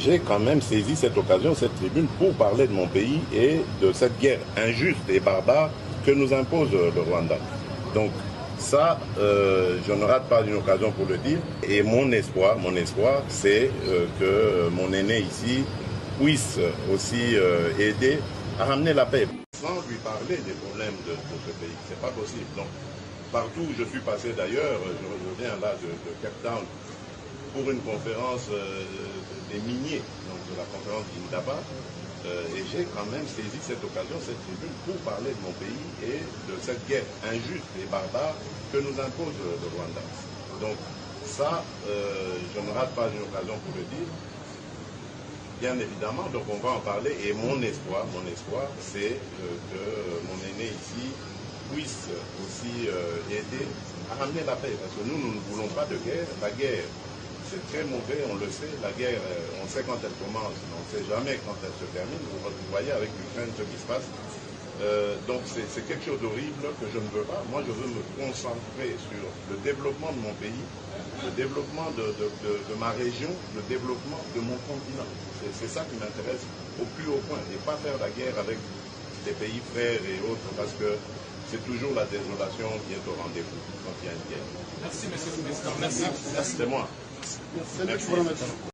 j'ai quand même saisi cette occasion, cette tribune, pour parler de mon pays et de cette guerre injuste et barbare que nous impose le Rwanda. Donc ça, je ne rate pas une occasion pour le dire. Et mon espoir, c'est que mon aîné ici puisse aussi aider à ramener la paix. Sans lui parler des problèmes de ce pays, c'est pas possible. Donc, partout où je suis passé d'ailleurs, je reviens là de Cape Town pour une conférence des miniers, donc de la conférence d'Indaba, et j'ai quand même saisi cette occasion, cette tribune, pour parler de mon pays et de cette guerre injuste et barbare que nous impose le Rwanda. Donc ça, je ne rate pas une occasion pour le dire. Bien évidemment, donc on va en parler, et mon espoir, c'est que mon aîné ici puisse aussi aider à ramener la paix, parce que nous ne voulons pas de guerre. La guerre, c'est très mauvais, on le sait. La guerre, on sait quand elle commence, mais on ne sait jamais quand elle se termine. Vous voyez avec l'Ukraine ce qui se passe. Donc c'est quelque chose d'horrible que je ne veux pas. Moi, je veux me concentrer sur le développement de mon pays, le développement de ma région, le développement de mon continent. C'est ça qui m'intéresse au plus haut point. Et pas faire la guerre avec des pays frères et autres, parce que c'est toujours la désolation qui est au rendez-vous quand il y a une guerre. Merci, monsieur le ministre. Merci. C'est moi. Merci.